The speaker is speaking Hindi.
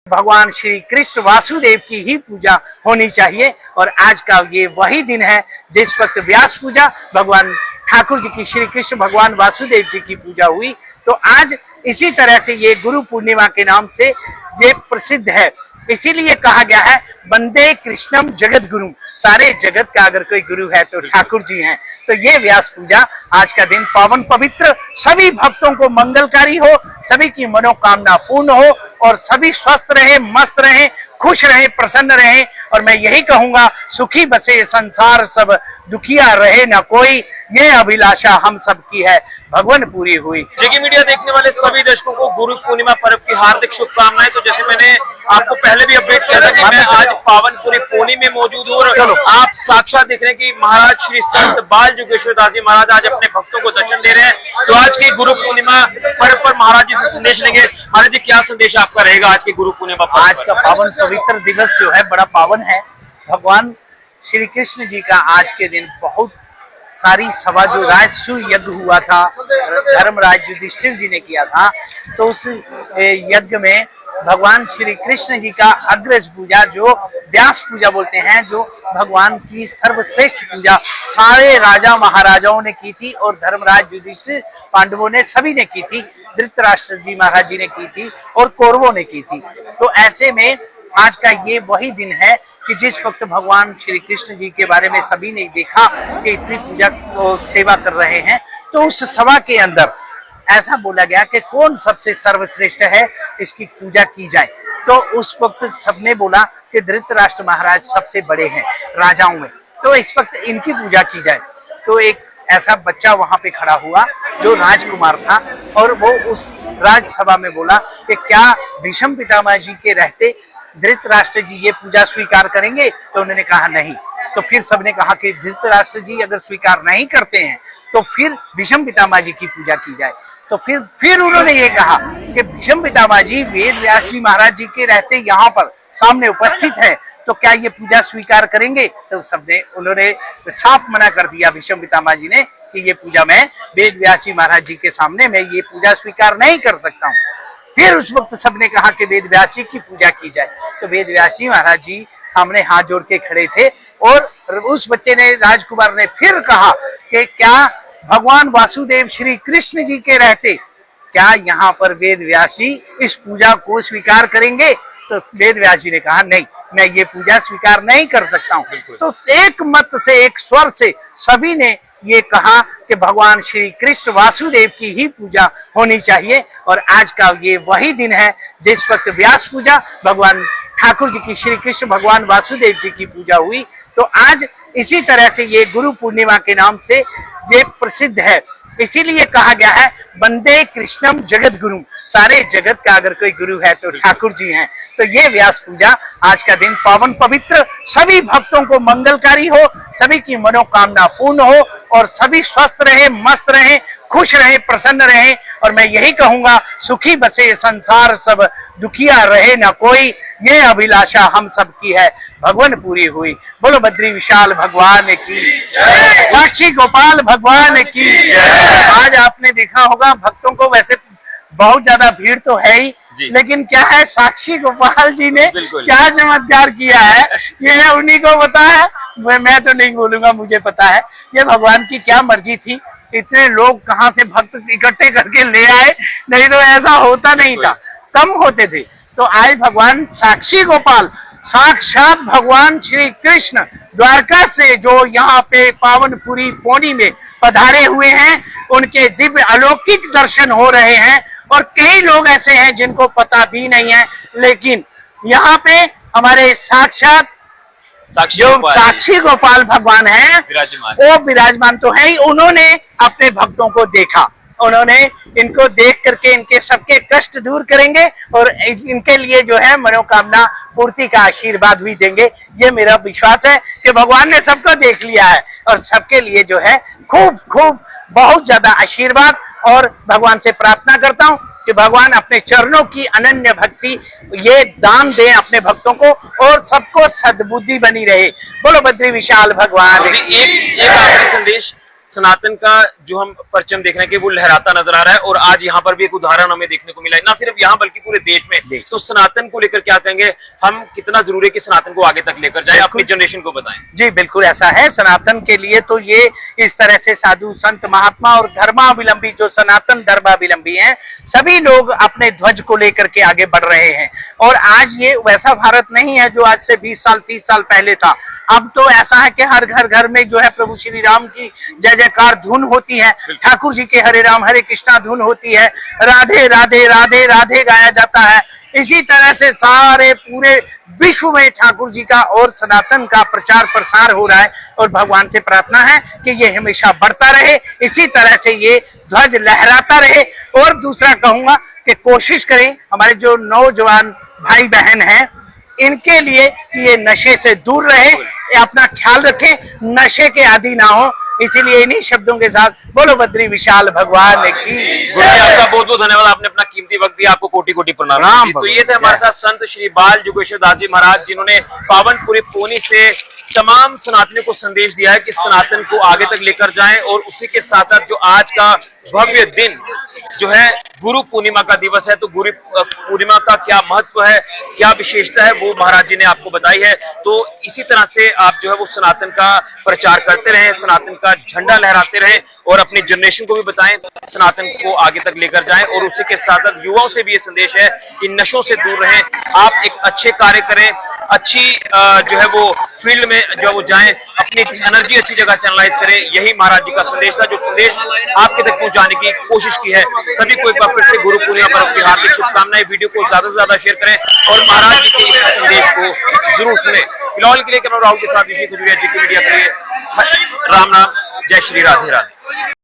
भगवान श्री कृष्ण वासुदेव की ही पूजा होनी चाहिए। और आज का ये वही दिन है जिस वक्त व्यास पूजा भगवान ठाकुर जी की, श्री कृष्ण भगवान वासुदेव जी की पूजा हुई। तो आज इसी तरह से ये गुरु पूर्णिमा के नाम से ये प्रसिद्ध है। इसीलिए कहा गया है वंदे कृष्णम जगत गुरु, सारे जगत का अगर कोई गुरु है तो ठाकुर जी हैं। तो ये व्यास पूजा आज का दिन पावन पवित्र, सभी भक्तों को मंगलकारी हो, सभी की मनोकामना पूर्ण हो और सभी स्वस्थ रहे, मस्त रहे, खुश रहे, प्रसन्न रहे। और मैं यही कहूंगा, सुखी बसे संसार सब, दुखिया रहे न कोई, ये अभिलाषा हम सब की है, भगवान पूरी हुई। जेके मीडिया देखने वाले सभी दर्शकों को गुरु पूर्णिमा पर्व की हार्दिक शुभकामनाएं। तो जैसे मैंने आपको पहले भी अपडेट किया था कि मैं आज पावनपुरी पोनी में मौजूद हूँ और आप साक्षात देख रहे हैं कि महाराज श्री संत बाल जुगेश्वर दास जी महाराज आज अपने भक्तों को दर्शन दे रहे हैं। तो आज की गुरु पूर्णिमा पर्व पर महाराज जी से संदेश लेंगे। महाराज जी, क्या संदेश आपका रहेगा आज की गुरु पूर्णिमा पर्व? आज का पावन पवित्र दिवस जो है बड़ा पावन है। भगवान श्री कृष्ण जी का आज के दिन बहुत सारी सभा, जो राजसूय यज्ञ हुआ था, धर्मराज युधिष्ठिर जी ने किया था, तो उस यज्ञ में भगवान श्री कृष्ण जी का अग्रज पूजा, जो व्यास पूजा बोलते हैं, जो भगवान की सर्वश्रेष्ठ पूजा सारे राजा महाराजाओं ने की थी और धर्मराज युधिष्ठिर, पांडवों ने, सभी ने की थी, धृतराष्ट्र जी महाराज जी ने की थी और कौरवों ने की थी। तो ऐसे में आज का ये वही दिन है कि जिस वक्त भगवान श्री कृष्ण जी के बारे में सभी ने देखा कि इतनी पूजा को सेवा कर रहे हैं, तो उस सभा के अंदर ऐसा बोला गया कि कौन सबसे सर्वश्रेष्ठ है, इसकी पूजा की जाए। तो उस वक्त सबने बोला कि धृतराष्ट्र महाराज सबसे बड़े हैं राजाओं में, तो इस वक्त इनकी पूजा की जाए। तो एक ऐसा बच्चा वहां पे खड़ा हुआ जो राजकुमार था और वो उस राजसभा में बोला कि क्या भीष्म पितामह जी के रहते धृतराष्ट्र जी ये पूजा स्वीकार करेंगे? तो उन्होंने कहा नहीं। तो फिर सबने कहा कि धृतराष्ट्र जी अगर स्वीकार नहीं करते हैं तो फिर भीष्म पितामह जी की पूजा की जाए। तो फिर उन्होंने ये कहा कि भीष्म पितामह जी वेद व्यास जी महाराज जी के रहते यहाँ पर सामने उपस्थित है, तो क्या ये पूजा स्वीकार करेंगे? तो सबने, उन्होंने साफ मना कर दिया भीष्म पितामह जी ने कि ये पूजा मैं वेद व्यास जी महाराज जी के सामने मैं ये पूजा स्वीकार नहीं कर सकता हूँ। फिर उस वक्त सबने कहा कि वेद व्यास जी की पूजा की जाए। तो वेद व्यास जी महाराज जी सामने हाथ जोड़ के खड़े थे और उस बच्चे ने, राजकुमार ने फिर कहा कि क्या भगवान वासुदेव श्री कृष्ण जी के रहते क्या यहाँ पर वेद व्यास जी इस पूजा को स्वीकार करेंगे? तो वेद व्यास जी ने कहा नहीं, मैं ये पूजा स्वीकार नहीं कर सकता हूँ। तो एक मत से, एक स्वर से सभी ने ये कहा कि भगवान श्री कृष्ण वासुदेव की ही पूजा होनी चाहिए। और आज का ये वही दिन है जिस वक्त व्यास पूजा भगवान ठाकुर जी की, श्री कृष्ण भगवान वासुदेव जी की पूजा हुई। तो आज इसी तरह से ये गुरु पूर्णिमा के नाम से ये प्रसिद्ध है। इसीलिए कहा गया है वंदे कृष्णम जगत गुरु, सारे जगत का अगर कोई गुरु है तो ठाकुर जी हैं। तो ये व्यास पूजा आज का दिन पावन पवित्र, सभी भक्तों को मंगलकारी हो, सभी की मनोकामना पूर्ण हो और सभी स्वस्थ रहे, मस्त रहे, खुश रहे, प्रसन्न रहे। और मैं यही कहूंगा, सुखी बसे संसार सब, दुखिया रहे न कोई, ये अभिलाषा हम सब की है, भगवान पूरी हुई। बोलो बद्री विशाल भगवान की, साक्षी गोपाल भगवान की। आज आपने देखा होगा भक्तों को, वैसे बहुत ज्यादा भीड़ तो है ही, लेकिन क्या है, साक्षी गोपाल जी ने क्या चमत्कार किया है ये उन्हीं को पता है, मैं तो नहीं बोलूंगा, मुझे पता है। ये भगवान की क्या मर्जी थी, इतने लोग कहाँ से भक्त इकट्ठे करके ले आए, नहीं तो ऐसा होता नहीं था, कम होते थे। तो आज भगवान साक्षी गोपाल, साक्षात भगवान श्री कृष्ण द्वारका से जो यहाँ पे पावनपुरी पोनी में पधारे हुए हैं, उनके दिव्य अलौकिक दर्शन हो रहे हैं। और कई लोग ऐसे हैं जिनको पता भी नहीं है, लेकिन यहाँ पे हमारे साक्षात साक्षी गोपाल भगवान है, वो विराजमान तो है ही। उन्होंने अपने भक्तों को देखा, उन्होंने इनको देख करके इनके सबके कष्ट दूर करेंगे और इनके लिए जो है मनोकामना पूर्ति का आशीर्वाद भी देंगे। ये मेरा विश्वास है कि भगवान ने सबको देख लिया है और सबके लिए जो है खूब खूब बहुत ज्यादा आशीर्वाद। और भगवान से प्रार्थना करता हूँ कि भगवान अपने चरणों की अनन्य भक्ति ये दान दें अपने भक्तों को और सबको सद्बुद्धि बनी रहे। बोलो बद्री विशाल भगवान। एक आखिरी संदेश सनातन का जो हम परचम देख रहे हैं कि वो लहराता नजर आ रहा है। और आज यहाँ पर भी एक उदाहरण हमें देखने को मिला है, ना सिर्फ यहाँ बल्कि पूरे देश में। तो सनातन को लेकर क्या कहेंगे, हम कितना जरूरी है कि सनातन को आगे तक लेकर जाए, अपनी जनरेशन को बताएं। जी बिल्कुल ऐसा है। सनातन के लिए तो ये इस तरह से साधु संत महात्मा और धर्मावलंबी जो सनातन धर्मावलंबी हैं, सभी लोग अपने ध्वज को लेकर के आगे बढ़ रहे हैं। और आज ये वैसा भारत नहीं है जो आज से 20 साल 30 साल पहले था। अब तो ऐसा है कि हर घर में जो है प्रभु श्री राम की जय जयकार धुन होती है, ठाकुर जी के हरे राम हरे कृष्णा धुन होती है, राधे राधे राधे राधे गाया जाता है। इसी तरह से सारे पूरे विश्व में ठाकुर जी का और सनातन का प्रचार प्रसार हो रहा है। और भगवान से प्रार्थना है कि ये हमेशा बढ़ता रहे, इसी तरह से ये ध्वज लहराता रहे। और दूसरा कहूंगा कि कोशिश करें हमारे जो नौजवान भाई बहन हैं इनके लिए कि ये नशे से दूर रहे, अपना ख्याल रखें, नशे के आदी ना हो। इसीलिए इन्हीं शब्दों के साथ बोलो बद्री विशाल भगवान की। गुरु जी आपका बहुत बहुत धन्यवाद, आपने अपना कीमती वक्त दिया, आपको कोटि कोटि प्रणाम। तो ये थे हमारे साथ संत श्री बाल जोगेश्वर दास जी महाराज, जिन्होंने पावनपुरी पूनी से तमाम सनातनियों को संदेश दिया है कि सनातन को आगे तक लेकर जाएं। और उसी के साथ साथ जो आज का भव्य दिन जो है गुरु पूर्णिमा का दिवस है, तो गुरु पूर्णिमा का क्या महत्व है, क्या विशेषता है, वो महाराज जी ने आपको बताई है। तो इसी तरह से आप जो है वो सनातन का प्रचार करते रहें, सनातन का झंडा लहराते रहें और अपनी जनरेशन को भी बताएं, सनातन को आगे तक लेकर जाएं। और उसी के साथ साथ युवाओं से भी ये संदेश है कि नशों से दूर रहें, आप एक अच्छे कार्य करें, अच्छी जो है वो फील्ड में जो वो जाएं, अपनी एनर्जी अच्छी जगह चैनलाइज करें। यही महाराज जी का संदेश था, जो संदेश आपके तक पहुंचाने की कोशिश की है। सभी को एक बार फिर से गुरु पूर्णिमा पर्व की हार्दिक शुभकामनाएं। वीडियो को ज्यादा से ज्यादा शेयर करें और महाराज जी के इस संदेश को जरूर सुने। फिलहाल के लिए कैमरा राहुल के साथ ऋषि खजूरिया, जी मीडिया के लिए राम राम, जय श्री राधे राधे।